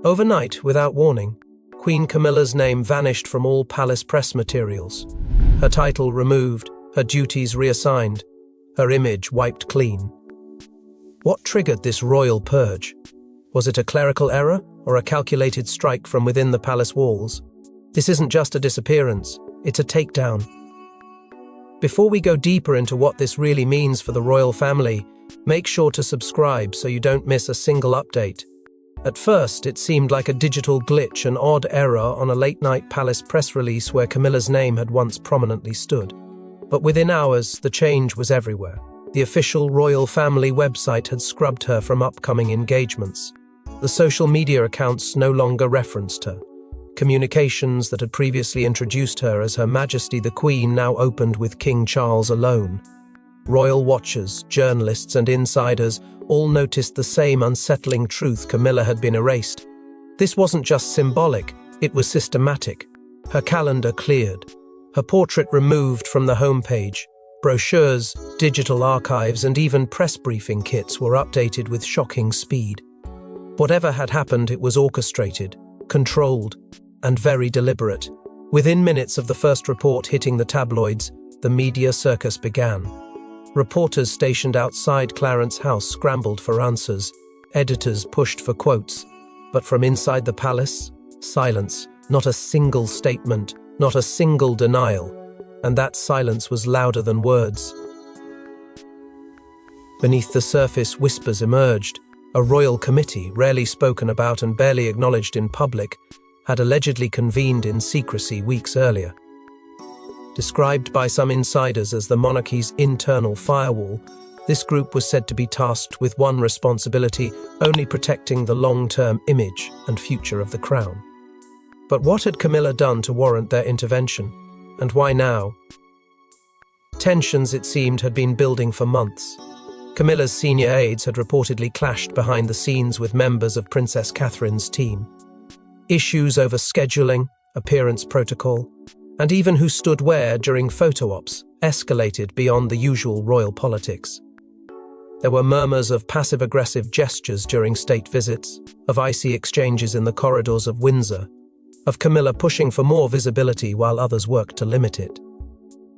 Overnight, without warning, Queen Camilla's name vanished from all palace press materials. Her title removed, her duties reassigned, her image wiped clean. What triggered this royal purge? Was it a clerical error or a calculated strike from within the palace walls? This isn't just a disappearance, it's a takedown. Before we go deeper into what this really means for the royal family, make sure to subscribe so you don't miss a single update. At first, it seemed like a digital glitch, an odd error on a late-night palace press release where Camilla's name had once prominently stood. But within hours, the change was everywhere. The official royal family website had scrubbed her from upcoming engagements. The social media accounts no longer referenced her. Communications that had previously introduced her as Her Majesty the Queen now opened with King Charles alone. Royal watchers, journalists, and insiders all noticed the same unsettling truth: Camilla had been erased. This wasn't just symbolic, it was systematic. Her calendar cleared, her portrait removed from the homepage. Brochures, digital archives, and even press briefing kits were updated with shocking speed. Whatever had happened, it was orchestrated, controlled, and very deliberate. Within minutes of the first report hitting the tabloids, the media circus began. Reporters stationed outside Clarence's house scrambled for answers. Editors pushed for quotes. But from inside the palace, silence. Not a single statement, not a single denial. And that silence was louder than words. Beneath the surface, whispers emerged. A royal committee, rarely spoken about and barely acknowledged in public, had allegedly convened in secrecy weeks earlier. Described by some insiders as the monarchy's internal firewall, this group was said to be tasked with one responsibility: only protecting the long-term image and future of the crown. But what had Camilla done to warrant their intervention? And why now? Tensions, it seemed, had been building for months. Camilla's senior aides had reportedly clashed behind the scenes with members of Princess Catherine's team. Issues over scheduling, appearance protocol, and even who stood where during photo ops escalated beyond the usual royal politics. There were murmurs of passive-aggressive gestures during state visits, of icy exchanges in the corridors of Windsor, of Camilla pushing for more visibility while others worked to limit it.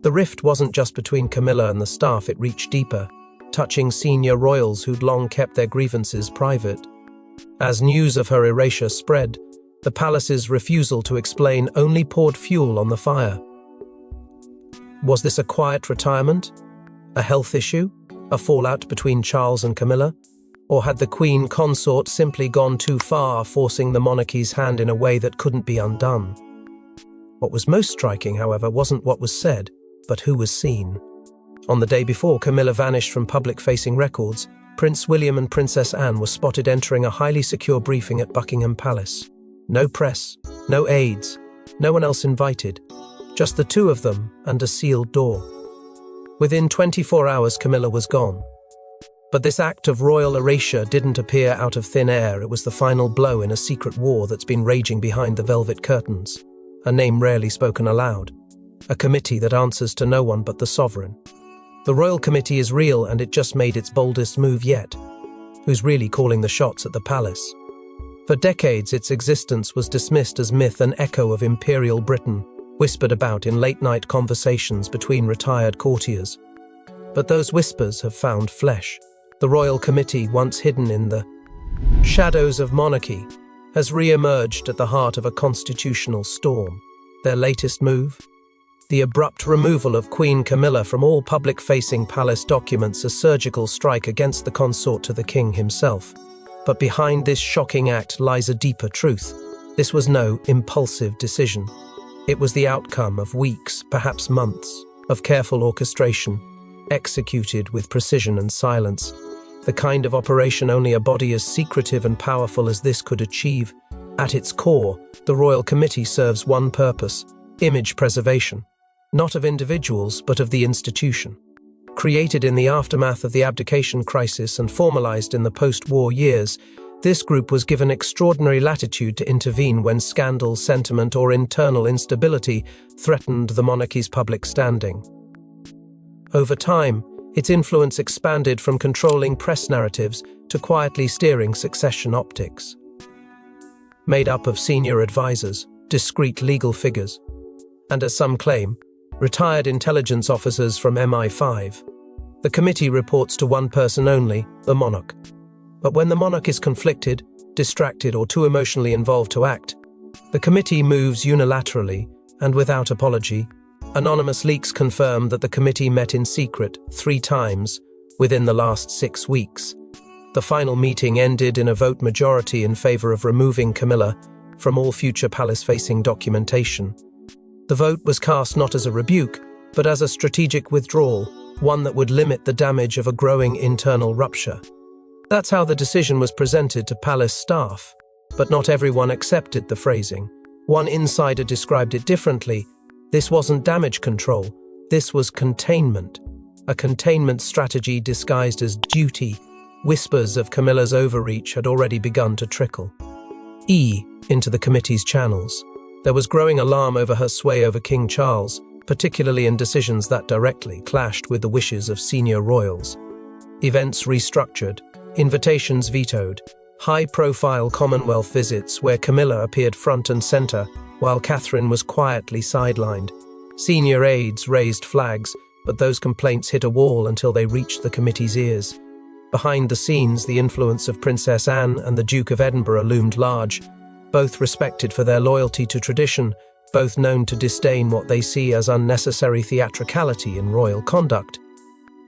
The rift wasn't just between Camilla and the staff, it reached deeper, touching senior royals who'd long kept their grievances private. As news of her erasure spread, the palace's refusal to explain only poured fuel on the fire. Was this a quiet retirement? A health issue? A fallout between Charles and Camilla? Or had the Queen consort simply gone too far, forcing the monarchy's hand in a way that couldn't be undone? What was most striking, however, wasn't what was said, but who was seen. On the day before Camilla vanished from public-facing records, Prince William and Princess Anne were spotted entering a highly secure briefing at Buckingham Palace. No press, no aides, no one else invited, just the two of them and a sealed door. Within 24 hours, Camilla was gone. But this act of royal erasure didn't appear out of thin air. It was the final blow in a secret war that's been raging behind the velvet curtains, a name rarely spoken aloud, a committee that answers to no one but the sovereign. The royal committee is real, and it just made its boldest move yet. Who's really calling the shots at the palace? For decades, its existence was dismissed as myth, an echo of imperial Britain, whispered about in late-night conversations between retired courtiers. But those whispers have found flesh. The royal committee, once hidden in the shadows of monarchy, has re-emerged at the heart of a constitutional storm. Their latest move? The abrupt removal of Queen Camilla from all public-facing palace documents, a surgical strike against the consort to the king himself. But behind this shocking act lies a deeper truth. This was no impulsive decision. It was the outcome of weeks, perhaps months, of careful orchestration, executed with precision and silence. The kind of operation only a body as secretive and powerful as this could achieve. At its core, the Royal Committee serves one purpose: image preservation. Not of individuals, but of the institution. Created in the aftermath of the abdication crisis and formalized in the post-war years, this group was given extraordinary latitude to intervene when scandal, sentiment, or internal instability threatened the monarchy's public standing. Over time, its influence expanded from controlling press narratives to quietly steering succession optics. made up of senior advisors, discreet legal figures, and, as some claim, retired intelligence officers from MI5. The committee reports to one person only, the monarch. But when the monarch is conflicted, distracted, or too emotionally involved to act, the committee moves unilaterally and without apology. Anonymous leaks confirm that the committee met in secret 3 times within the last 6 weeks. The final meeting ended in a vote majority in favor of removing Camilla from all future palace-facing documentation. The vote was cast not as a rebuke, but as a strategic withdrawal, one that would limit the damage of a growing internal rupture. That's how the decision was presented to palace staff, but not everyone accepted the phrasing. One insider described it differently. This wasn't damage control, this was containment. A containment strategy disguised as duty. Whispers of Camilla's overreach had already begun to trickle into the committee's channels. There was growing alarm over her sway over King Charles, particularly in decisions that directly clashed with the wishes of senior royals. Events restructured, invitations vetoed, high-profile Commonwealth visits where Camilla appeared front and centre while Catherine was quietly sidelined. Senior aides raised flags, but those complaints hit a wall until they reached the committee's ears. Behind the scenes, the influence of Princess Anne and the Duke of Edinburgh loomed large, both respected for their loyalty to tradition, both known to disdain what they see as unnecessary theatricality in royal conduct.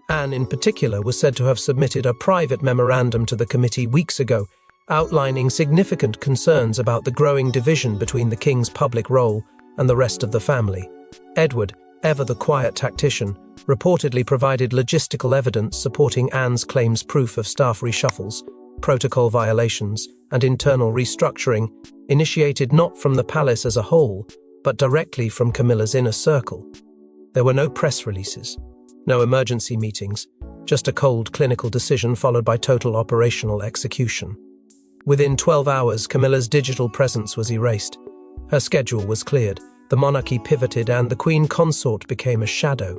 Anne, in particular, was said to have submitted a private memorandum to the committee weeks ago, outlining significant concerns about the growing division between the king's public role and the rest of the family. Edward, ever the quiet tactician, reportedly provided logistical evidence supporting Anne's claims, proof of staff reshuffles, protocol violations, and internal restructuring, initiated not from the palace as a whole, but directly from Camilla's inner circle. There were no press releases, no emergency meetings, just a cold clinical decision followed by total operational execution. Within 12 hours, Camilla's digital presence was erased. Her schedule was cleared, the monarchy pivoted, and the Queen Consort became a shadow.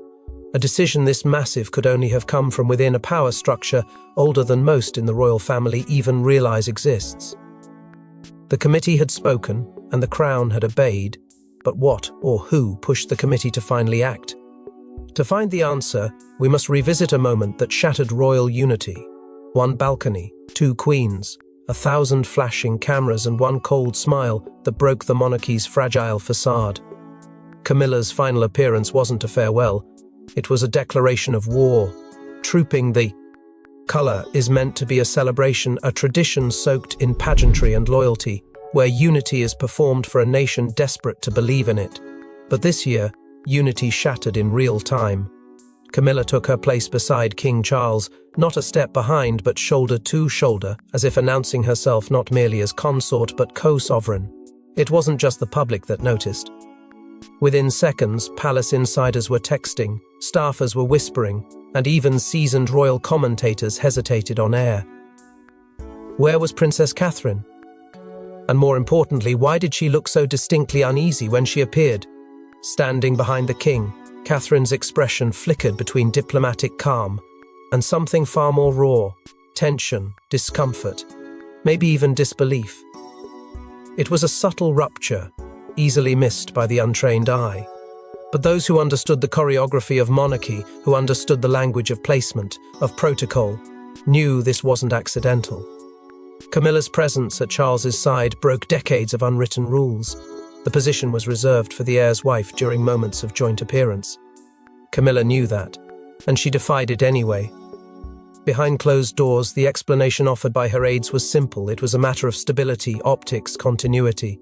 A decision this massive could only have come from within a power structure older than most in the royal family even realize exists. The committee had spoken, and the crown had obeyed, but what or who pushed the committee to finally act? To find the answer, we must revisit a moment that shattered royal unity. One balcony, 2 queens, 1,000 flashing cameras, and one cold smile that broke the monarchy's fragile facade. Camilla's final appearance wasn't a farewell. It was a declaration of war. Trooping the colour is meant to be a celebration, a tradition soaked in pageantry and loyalty, where unity is performed for a nation desperate to believe in it. But this year, unity shattered in real time. Camilla took her place beside King Charles, not a step behind but shoulder to shoulder, as if announcing herself not merely as consort but co-sovereign. It wasn't just the public that noticed. Within seconds, palace insiders were texting, staffers were whispering, and even seasoned royal commentators hesitated on air. Where was Princess Catherine? And more importantly, why did she look so distinctly uneasy when she appeared? Standing behind the king, Catherine's expression flickered between diplomatic calm and something far more raw: tension, discomfort, maybe even disbelief. It was a subtle rupture, easily missed by the untrained eye. But those who understood the choreography of monarchy, who understood the language of placement, of protocol, knew this wasn't accidental. Camilla's presence at Charles's side broke decades of unwritten rules. The position was reserved for the heir's wife during moments of joint appearance. Camilla knew that, and she defied it anyway. Behind closed doors, the explanation offered by her aides was simple. It was a matter of stability, optics, continuity.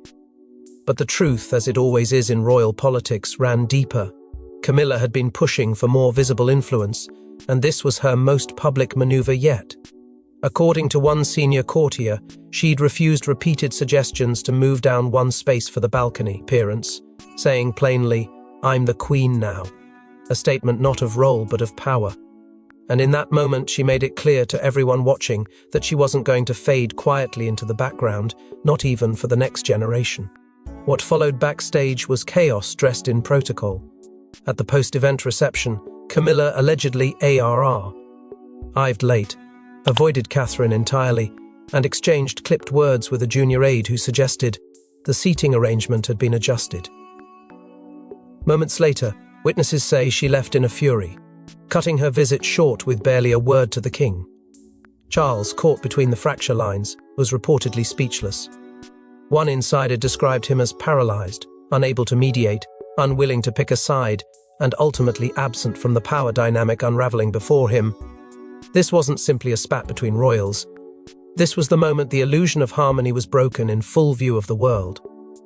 But the truth, as it always is in royal politics, ran deeper. Camilla had been pushing for more visible influence, and this was her most public maneuver yet. According to one senior courtier, she'd refused repeated suggestions to move down one space for the balcony appearance, saying plainly, "I'm the queen now," a statement not of role but of power. And in that moment she made it clear to everyone watching that she wasn't going to fade quietly into the background, not even for the next generation. What followed backstage was chaos dressed in protocol. At the post-event reception, Camilla allegedly arrived late, avoided Catherine entirely, and exchanged clipped words with a junior aide who suggested the seating arrangement had been adjusted. Moments later, witnesses say she left in a fury, cutting her visit short with barely a word to the king. Charles, caught between the fracture lines, was reportedly speechless. One insider described him as paralyzed, unable to mediate, unwilling to pick a side, and ultimately absent from the power dynamic unraveling before him. This wasn't simply a spat between royals. This was the moment the illusion of harmony was broken in full view of the world.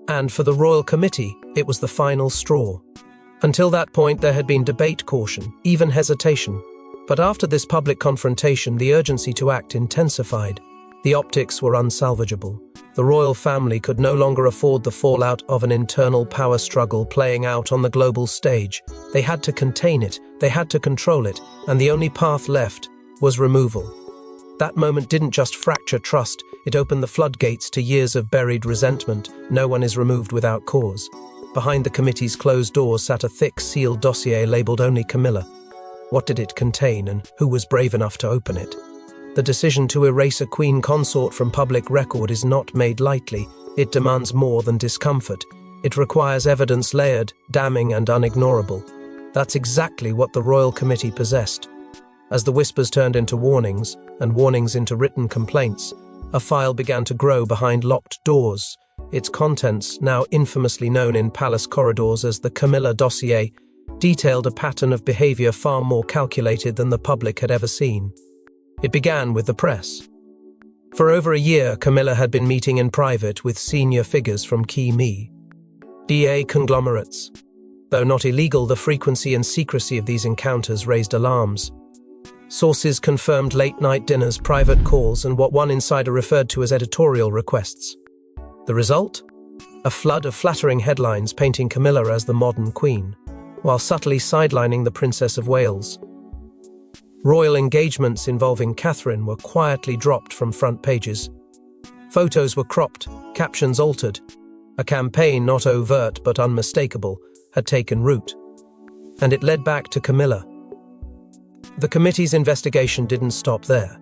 And for the royal committee, it was the final straw. Until that point, there had been debate, caution, even hesitation. But after this public confrontation, the urgency to act intensified. The optics were unsalvageable. The royal family could no longer afford the fallout of an internal power struggle playing out on the global stage. They had to contain it, they had to control it, and the only path left was removal. That moment didn't just fracture trust, it opened the floodgates to years of buried resentment. No one is removed without cause. Behind the committee's closed doors sat a thick, sealed dossier labeled only Camilla. What did it contain, and who was brave enough to open it? The decision to erase a queen consort from public record is not made lightly. It demands more than discomfort. It requires evidence layered, damning, and unignorable. That's exactly what the royal committee possessed. As the whispers turned into warnings, and warnings into written complaints, a file began to grow behind locked doors. Its contents, now infamously known in palace corridors as the Camilla dossier, detailed a pattern of behavior far more calculated than the public had ever seen. It began with the press. For over a year, Camilla had been meeting in private with senior figures from key DA conglomerates. Though not illegal, the frequency and secrecy of these encounters raised alarms. Sources confirmed late-night dinners, private calls, and what one insider referred to as editorial requests. The result? A flood of flattering headlines painting Camilla as the modern queen, while subtly sidelining the Princess of Wales. Royal engagements involving Catherine were quietly dropped from front pages. Photos were cropped, captions altered. A campaign not overt but unmistakable had taken root. And it led back to Camilla. The committee's investigation didn't stop there.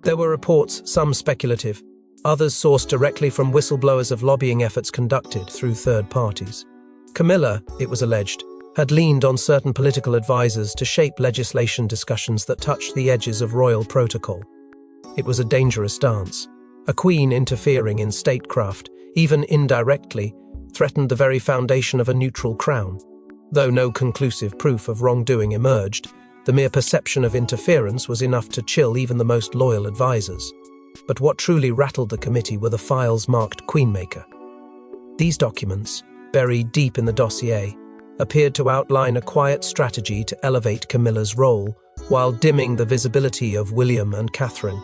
There were reports, some speculative, others sourced directly from whistleblowers of lobbying efforts conducted through third parties. Camilla, it was alleged, had leaned on certain political advisors to shape legislation discussions that touched the edges of royal protocol. It was a dangerous dance. A queen interfering in statecraft, even indirectly, threatened the very foundation of a neutral crown. Though no conclusive proof of wrongdoing emerged, the mere perception of interference was enough to chill even the most loyal advisors. But what truly rattled the committee were the files marked Queenmaker. These documents, buried deep in the dossier, appeared to outline a quiet strategy to elevate Camilla's role while dimming the visibility of William and Catherine.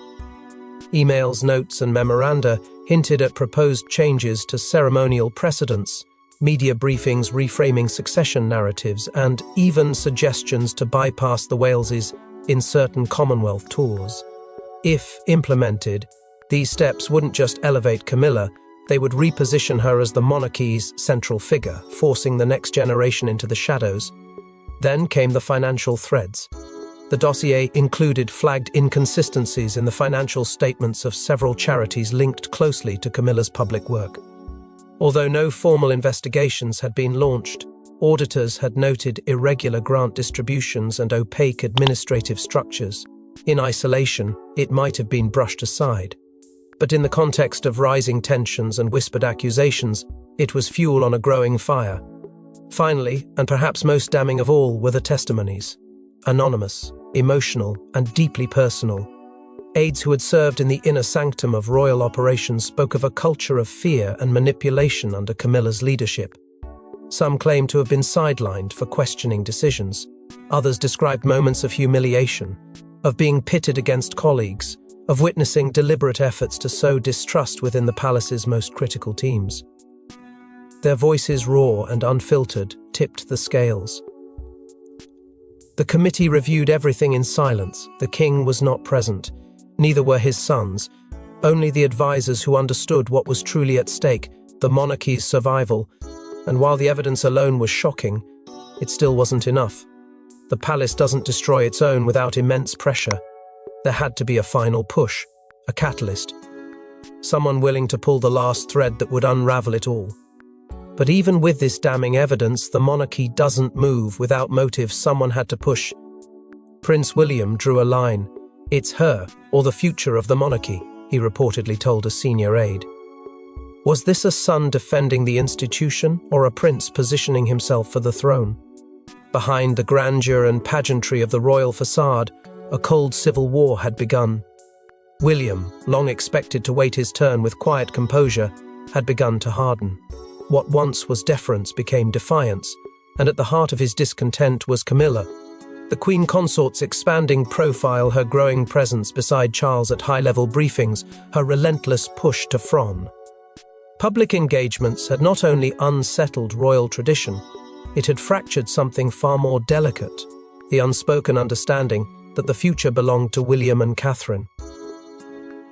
Emails, notes, and memoranda hinted at proposed changes to ceremonial precedents, media briefings reframing succession narratives, and even suggestions to bypass the Waleses in certain Commonwealth tours. If implemented, these steps wouldn't just elevate Camilla, they would reposition her as the monarchy's central figure, forcing the next generation into the shadows. Then came the financial threads. The dossier included flagged inconsistencies in the financial statements of several charities linked closely to Camilla's public work. Although no formal investigations had been launched, auditors had noted irregular grant distributions and opaque administrative structures. In isolation, it might have been brushed aside. But in the context of rising tensions and whispered accusations, it was fuel on a growing fire. Finally, and perhaps most damning of all, were the testimonies. Anonymous, emotional, and deeply personal. Aides who had served in the inner sanctum of royal operations spoke of a culture of fear and manipulation under Camilla's leadership. Some claimed to have been sidelined for questioning decisions. Others described moments of humiliation, of being pitted against colleagues, of witnessing deliberate efforts to sow distrust within the palace's most critical teams. Their voices, raw and unfiltered, tipped the scales. The committee reviewed everything in silence. The king was not present. Neither were his sons. Only the advisors who understood what was truly at stake, the monarchy's survival. And while the evidence alone was shocking, it still wasn't enough. The palace doesn't destroy its own without immense pressure. There had to be a final push, a catalyst, someone willing to pull the last thread that would unravel it all. But even with this damning evidence, the monarchy doesn't move without motive. Someone had to push. Prince William drew a line. "It's her, or the future of the monarchy," he reportedly told a senior aide. Was this a son defending the institution, or a prince positioning himself for the throne? Behind the grandeur and pageantry of the royal facade, a cold civil war had begun. William, long expected to wait his turn with quiet composure, had begun to harden. What once was deference became defiance, and at the heart of his discontent was Camilla, the Queen Consort's expanding profile, her growing presence beside Charles at high-level briefings, her relentless push to frown. Public engagements had not only unsettled royal tradition, it had fractured something far more delicate, the unspoken understanding that the future belonged to William and Catherine.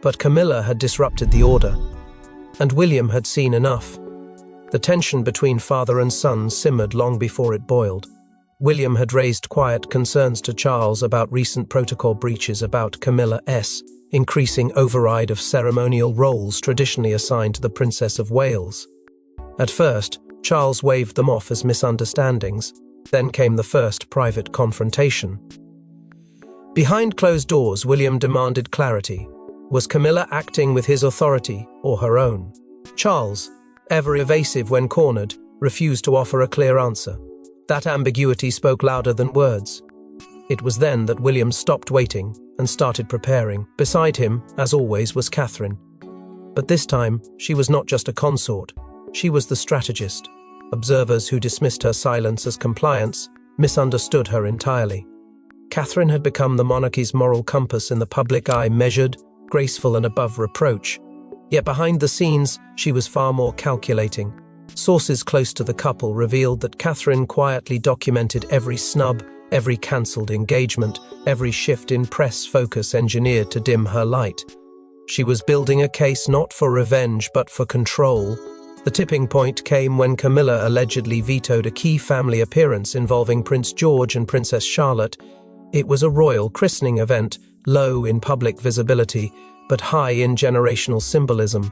But Camilla had disrupted the order, and William had seen enough. The tension between father and son simmered long before it boiled. William had raised quiet concerns to Charles about recent protocol breaches, about Camilla's increasing override of ceremonial roles traditionally assigned to the Princess of Wales. At first, Charles waved them off as misunderstandings. Then came the first private confrontation. Behind closed doors, William demanded clarity. Was Camilla acting with his authority or her own? Charles, ever evasive when cornered, refused to offer a clear answer. That ambiguity spoke louder than words. It was then that William stopped waiting and started preparing. Beside him, as always, was Catherine. But this time, she was not just a consort. She was the strategist. Observers who dismissed her silence as compliance misunderstood her entirely. Catherine had become the monarchy's moral compass in the public eye, measured, graceful and above reproach. Yet behind the scenes, she was far more calculating. Sources close to the couple revealed that Catherine quietly documented every snub, every cancelled engagement, every shift in press focus engineered to dim her light. She was building a case not for revenge but for control. The tipping point came when Camilla allegedly vetoed a key family appearance involving Prince George and Princess Charlotte. It was a royal christening event, low in public visibility, but high in generational symbolism.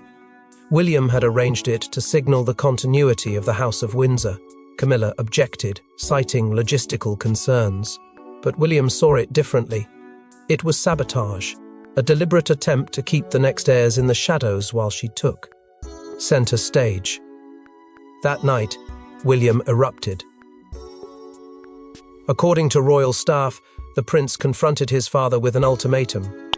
William had arranged it to signal the continuity of the House of Windsor. Camilla objected, citing logistical concerns. But William saw it differently. It was sabotage, a deliberate attempt to keep the next heirs in the shadows while she took center stage. That night, William erupted. According to royal staff, the prince confronted his father with an ultimatum.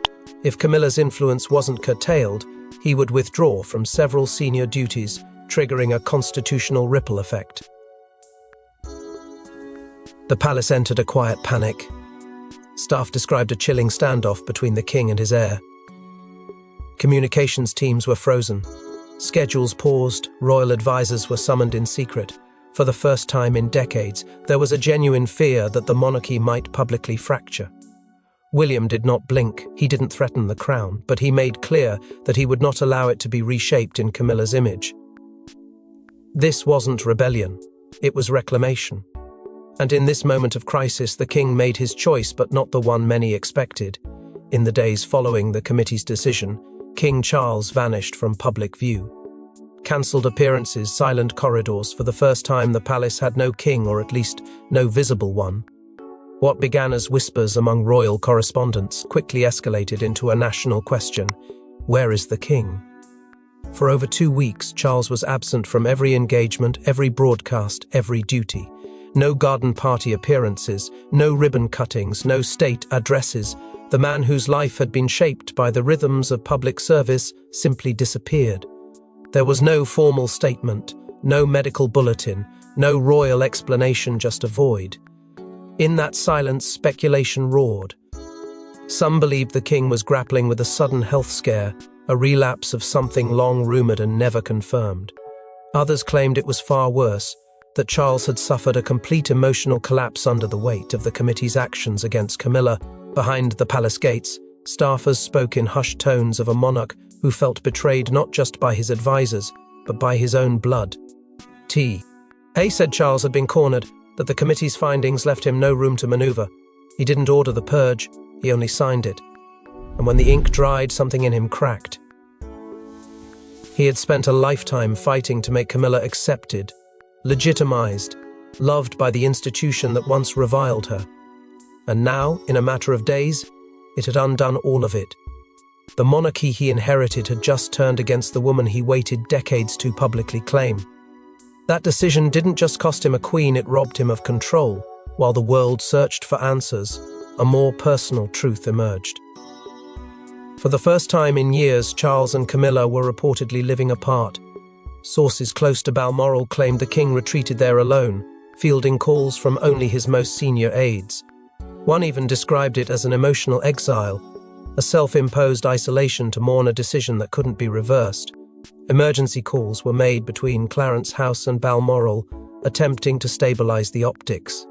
If Camilla's influence wasn't curtailed, he would withdraw from several senior duties, triggering a constitutional ripple effect. The palace entered a quiet panic. Staff described a chilling standoff between the king and his heir. Communications teams were frozen. Schedules paused, royal advisors were summoned in secret. For the first time in decades, there was a genuine fear that the monarchy might publicly fracture. William did not blink. He didn't threaten the crown, but he made clear that he would not allow it to be reshaped in Camilla's image. This wasn't rebellion, it was reclamation. And in this moment of crisis, the king made his choice, but not the one many expected. In the days following the committee's decision, King Charles vanished from public view. Cancelled appearances, silent corridors. For the first time, the palace had no king, or at least no visible one. What began as whispers among royal correspondents quickly escalated into a national question: where is the king? For over 2 weeks, Charles was absent from every engagement, every broadcast, every duty. No garden party appearances, no ribbon cuttings, no state addresses. The man whose life had been shaped by the rhythms of public service simply disappeared. There was no formal statement, no medical bulletin, no royal explanation, just a void. In that silence, speculation roared. Some believed the king was grappling with a sudden health scare, a relapse of something long rumoured and never confirmed. Others claimed it was far worse, that Charles had suffered a complete emotional collapse under the weight of the committee's actions against Camilla. Behind the palace gates, staffers spoke in hushed tones of a monarch who felt betrayed not just by his advisors, but by his own blood. Hay said Charles had been cornered, that the committee's findings left him no room to maneuver. He didn't order the purge, he only signed it. and when the ink dried, something in him cracked. He had spent a lifetime fighting to make Camilla accepted, legitimized, loved by the institution that once reviled her. And now, in a matter of days, it had undone all of it. The monarchy he inherited had just turned against the woman he waited decades to publicly claim. That decision didn't just cost him a queen, it robbed him of control. While the world searched for answers, a more personal truth emerged. For the first time in years, Charles and Camilla were reportedly living apart. Sources close to Balmoral claimed the king retreated there alone, fielding calls from only his most senior aides. One even described it as an emotional exile, a self-imposed isolation to mourn a decision that couldn't be reversed. Emergency calls were made between Clarence House and Balmoral, attempting to stabilize the optics.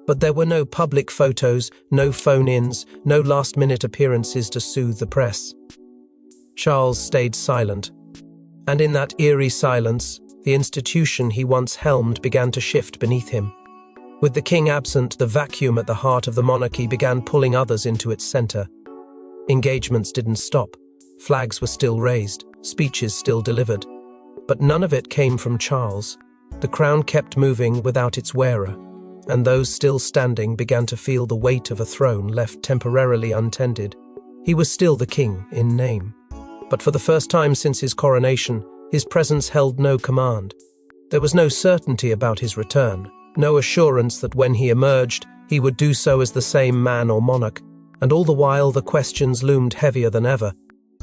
But there were no public photos, no phone-ins, no last-minute appearances to soothe the press. Charles stayed silent, and in that eerie silence, the institution he once helmed began to shift beneath him. With the king absent, the vacuum at the heart of the monarchy began pulling others into its center. Engagements didn't stop. Flags were still raised, speeches still delivered. But none of it came from Charles. The crown kept moving without its wearer, and those still standing began to feel the weight of a throne left temporarily untended. He was still the king in name. But for the first time since his coronation, his presence held no command. There was no certainty about his return, no assurance that when he emerged, he would do so as the same man or monarch, and all the while the questions loomed heavier than ever.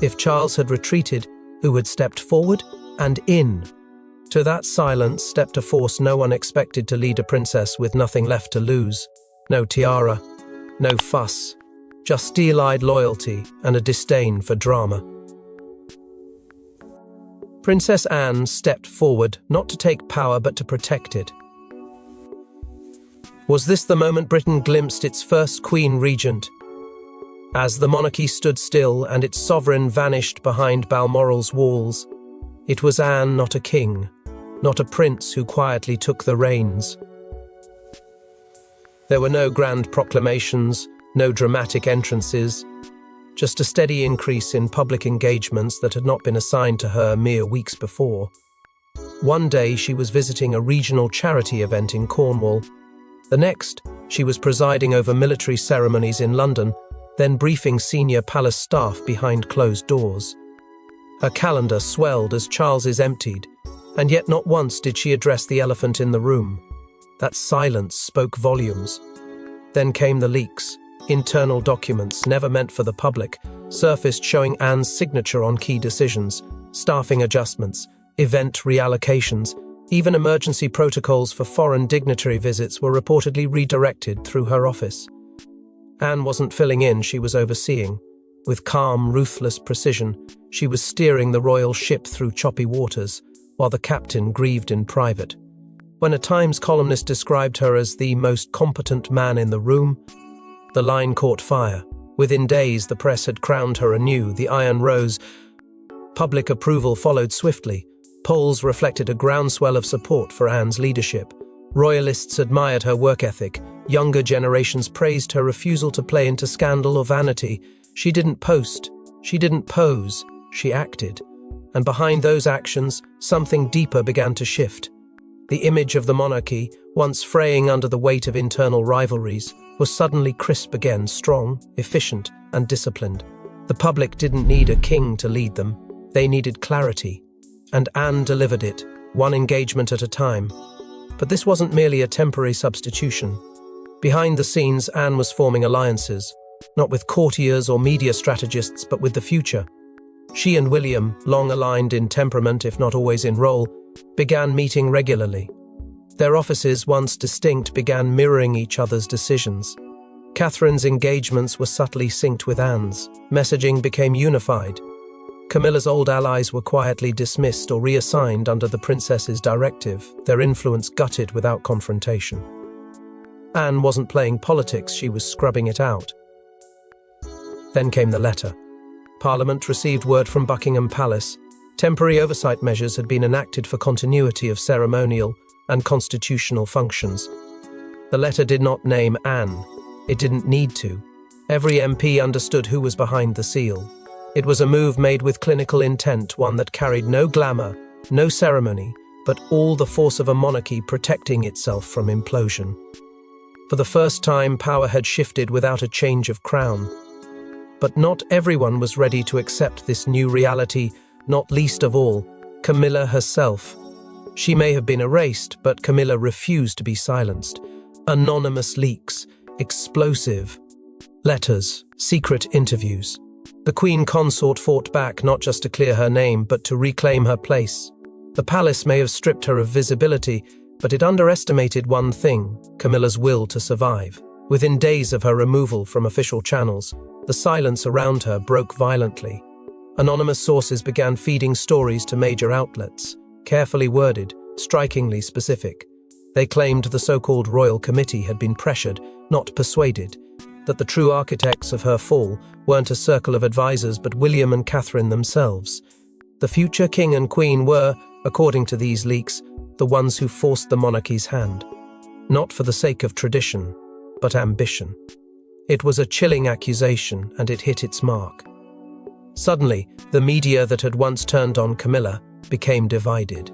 If Charles had retreated, who had stepped forward and in? To that silence stepped a force no one expected to lead a princess with nothing left to lose. No tiara, no fuss, just steel-eyed loyalty and a disdain for drama. Princess Anne stepped forward, not to take power but to protect it. Was this the moment Britain glimpsed its first queen regent? As the monarchy stood still and its sovereign vanished behind Balmoral's walls, it was Anne, not a king, not a prince, who quietly took the reins. There were no grand proclamations, no dramatic entrances, just a steady increase in public engagements that had not been assigned to her mere weeks before. One day she was visiting a regional charity event in Cornwall. The next, she was presiding over military ceremonies in London, then briefing senior palace staff behind closed doors. Her calendar swelled as Charles's emptied, and yet not once did she address the elephant in the room. That silence spoke volumes. Then came the leaks. Internal documents, never meant for the public, surfaced showing Anne's signature on key decisions, staffing adjustments, event reallocations, even emergency protocols for foreign dignitary visits were reportedly redirected through her office. Anne wasn't filling in, she was overseeing. With calm, ruthless precision, she was steering the royal ship through choppy waters, while the captain grieved in private. When a Times columnist described her as the most competent man in the room, the line caught fire. Within days, the press had crowned her anew, the iron rose. Public approval followed swiftly. Polls reflected a groundswell of support for Anne's leadership. Royalists admired her work ethic. Younger generations praised her refusal to play into scandal or vanity. She didn't post, she didn't pose, she acted. And behind those actions, something deeper began to shift. The image of the monarchy, once fraying under the weight of internal rivalries, was suddenly crisp again, strong, efficient, and disciplined. The public didn't need a king to lead them. They needed clarity. And Anne delivered it, one engagement at a time. But this wasn't merely a temporary substitution. Behind the scenes, Anne was forming alliances, not with courtiers or media strategists, but with the future. She and William, long aligned in temperament if not always in role, began meeting regularly. Their offices, once distinct, began mirroring each other's decisions. Catherine's engagements were subtly synced with Anne's. Messaging became unified. Camilla's old allies were quietly dismissed or reassigned under the princess's directive, their influence gutted without confrontation. Anne wasn't playing politics, she was scrubbing it out. Then came the letter. Parliament received word from Buckingham Palace. Temporary oversight measures had been enacted for continuity of ceremonial and constitutional functions. The letter did not name Anne. It didn't need to. Every MP understood who was behind the seal. It was a move made with clinical intent, one that carried no glamour, no ceremony, but all the force of a monarchy protecting itself from implosion. For the first time, power had shifted without a change of crown. But not everyone was ready to accept this new reality, not least of all, Camilla herself. She may have been erased, but Camilla refused to be silenced. Anonymous leaks, explosive letters, secret interviews. The Queen Consort fought back not just to clear her name, but to reclaim her place. The palace may have stripped her of visibility, but it underestimated one thing: Camilla's will to survive. Within days of her removal from official channels, the silence around her broke violently. Anonymous sources began feeding stories to major outlets, carefully worded, strikingly specific. They claimed the so-called royal committee had been pressured, not persuaded, that the true architects of her fall weren't a circle of advisors but William and Catherine themselves. The future king and queen were, according to these leaks, the ones who forced the monarchy's hand. Not for the sake of tradition, but ambition. It was a chilling accusation, and it hit its mark. Suddenly, the media that had once turned on Camilla became divided.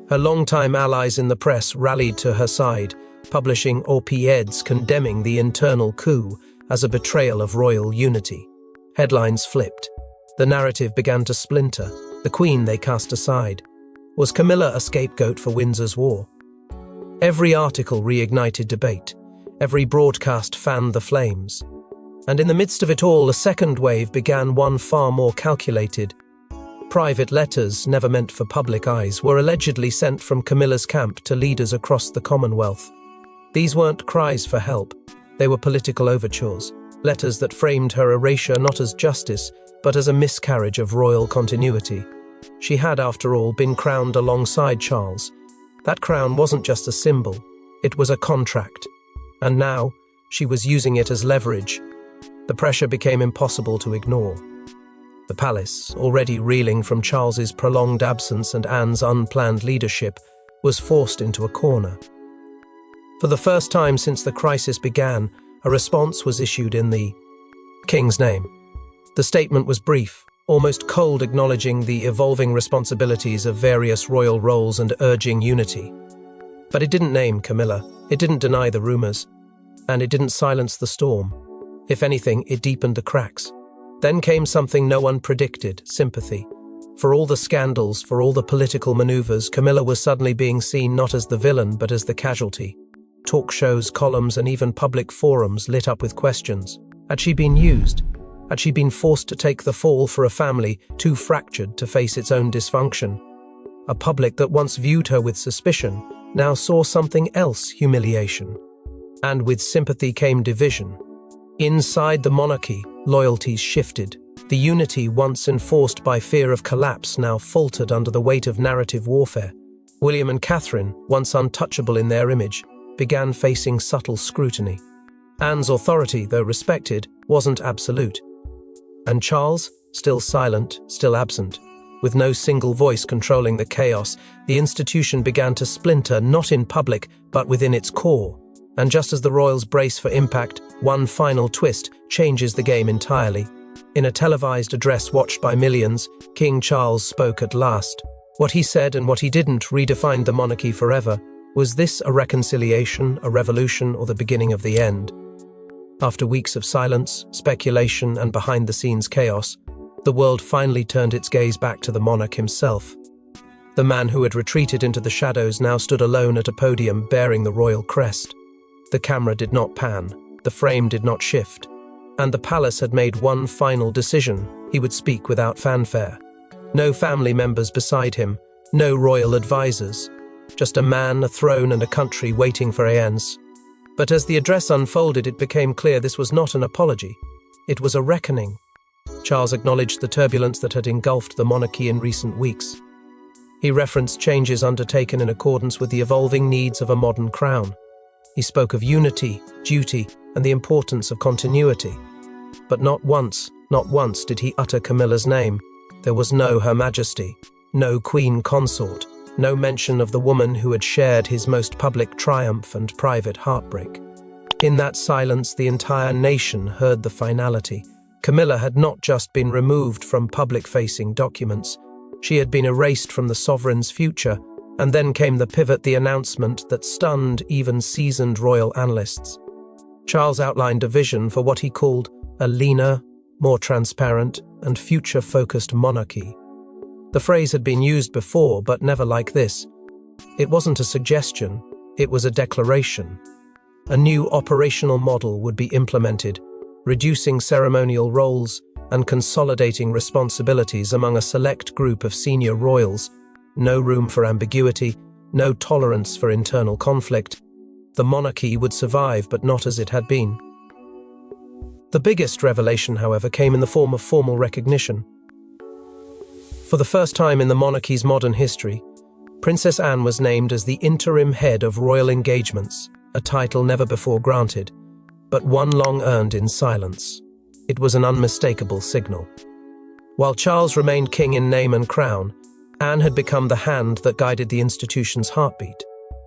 Her longtime allies in the press rallied to her side, publishing op-eds condemning the internal coup as a betrayal of royal unity. Headlines flipped. The narrative began to splinter. The Queen they cast aside. Was Camilla a scapegoat for Windsor's war? Every article reignited debate. Every broadcast fanned the flames. And in the midst of it all, a second wave began, one far more calculated. Private letters, never meant for public eyes, were allegedly sent from Camilla's camp to leaders across the Commonwealth. These weren't cries for help. They were political overtures, letters that framed her erasure not as justice, but as a miscarriage of royal continuity. She had, after all, been crowned alongside Charles. That crown wasn't just a symbol, it was a contract. And now, she was using it as leverage. The pressure became impossible to ignore. The palace, already reeling from Charles's prolonged absence and Anne's unplanned leadership, was forced into a corner. For the first time since the crisis began, a response was issued in the King's name. The statement was brief, almost cold, acknowledging the evolving responsibilities of various royal roles and urging unity. But it didn't name Camilla, it didn't deny the rumors, and it didn't silence the storm. If anything, it deepened the cracks. Then came something no one predicted: sympathy. For all the scandals, for all the political maneuvers, Camilla was suddenly being seen not as the villain, but as the casualty. Talk shows, columns, and even public forums lit up with questions. Had she been used? Had she been forced to take the fall for a family too fractured to face its own dysfunction? A public that once viewed her with suspicion now saw something else: humiliation. And with sympathy came division. Inside the monarchy, loyalties shifted. The unity once enforced by fear of collapse now faltered under the weight of narrative warfare. William and Catherine, once untouchable in their image, began facing subtle scrutiny. Anne's authority, though respected, wasn't absolute. And Charles, still silent, still absent. With no single voice controlling the chaos, the institution began to splinter, not in public, but within its core. And just as the royals brace for impact, one final twist changes the game entirely. In a televised address watched by millions, King Charles spoke at last. What he said and what he didn't redefined the monarchy forever. Was this a reconciliation, a revolution, or the beginning of the end? After weeks of silence, speculation, and behind-the-scenes chaos, the world finally turned its gaze back to the monarch himself. The man who had retreated into the shadows now stood alone at a podium bearing the royal crest. The camera did not pan, the frame did not shift, and the palace had made one final decision: he would speak without fanfare. No family members beside him, no royal advisors, just a man, a throne, and a country waiting for Anne's. But as the address unfolded, it became clear this was not an apology. It was a reckoning. Charles acknowledged the turbulence that had engulfed the monarchy in recent weeks. He referenced changes undertaken in accordance with the evolving needs of a modern crown. He spoke of unity, duty, and the importance of continuity. But not once did he utter Camilla's name. There was no Her Majesty, no Queen Consort, no mention of the woman who had shared his most public triumph and private heartbreak. In that silence, the entire nation heard the finality. Camilla had not just been removed from public-facing documents. She had been erased from the sovereign's future, and then came the pivot, the announcement that stunned even seasoned royal analysts. Charles outlined a vision for what he called a leaner, more transparent, and future-focused monarchy. The phrase had been used before, but never like this. It wasn't a suggestion, it was a declaration. A new operational model would be implemented, reducing ceremonial roles and consolidating responsibilities among a select group of senior royals. No room for ambiguity, no tolerance for internal conflict. The monarchy would survive, but not as it had been. The biggest revelation, however, came in the form of formal recognition. For the first time in the monarchy's modern history, Princess Anne was named as the interim head of royal engagements, a title never before granted, but one long earned in silence. It was an unmistakable signal. While Charles remained king in name and crown, Anne had become the hand that guided the institution's heartbeat.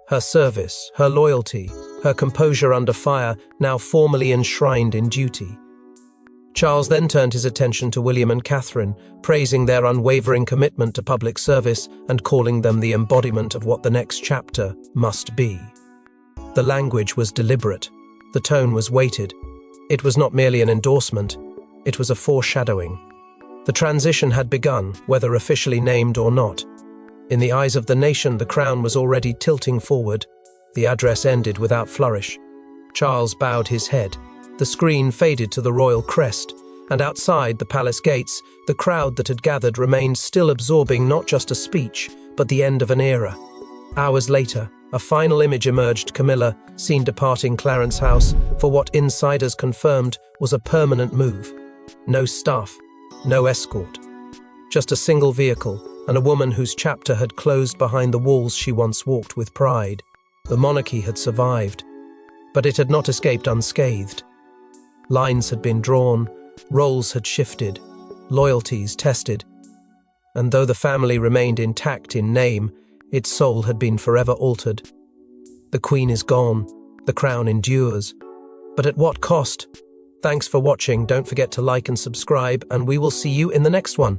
Her service, her loyalty, her composure under fire, now formally enshrined in duty. Charles then turned his attention to William and Catherine, praising their unwavering commitment to public service and calling them the embodiment of what the next chapter must be. The language was deliberate. The tone was weighted. It was not merely an endorsement, it was a foreshadowing. The transition had begun, whether officially named or not. In the eyes of the nation, the crown was already tilting forward. The address ended without flourish. Charles bowed his head. The screen faded to the royal crest, and outside the palace gates, the crowd that had gathered remained still, absorbing not just a speech, but the end of an era. Hours later, a final image emerged: Camilla, seen departing Clarence House for what insiders confirmed was a permanent move. No staff, no escort. Just a single vehicle, and a woman whose chapter had closed behind the walls she once walked with pride. The monarchy had survived, but it had not escaped unscathed. Lines had been drawn, roles had shifted, loyalties tested, and though the family remained intact in name, its soul had been forever altered. The Queen is gone, the crown endures, but at what cost? Thanks for watching. Don't forget to like and subscribe, and we will see you in the next one.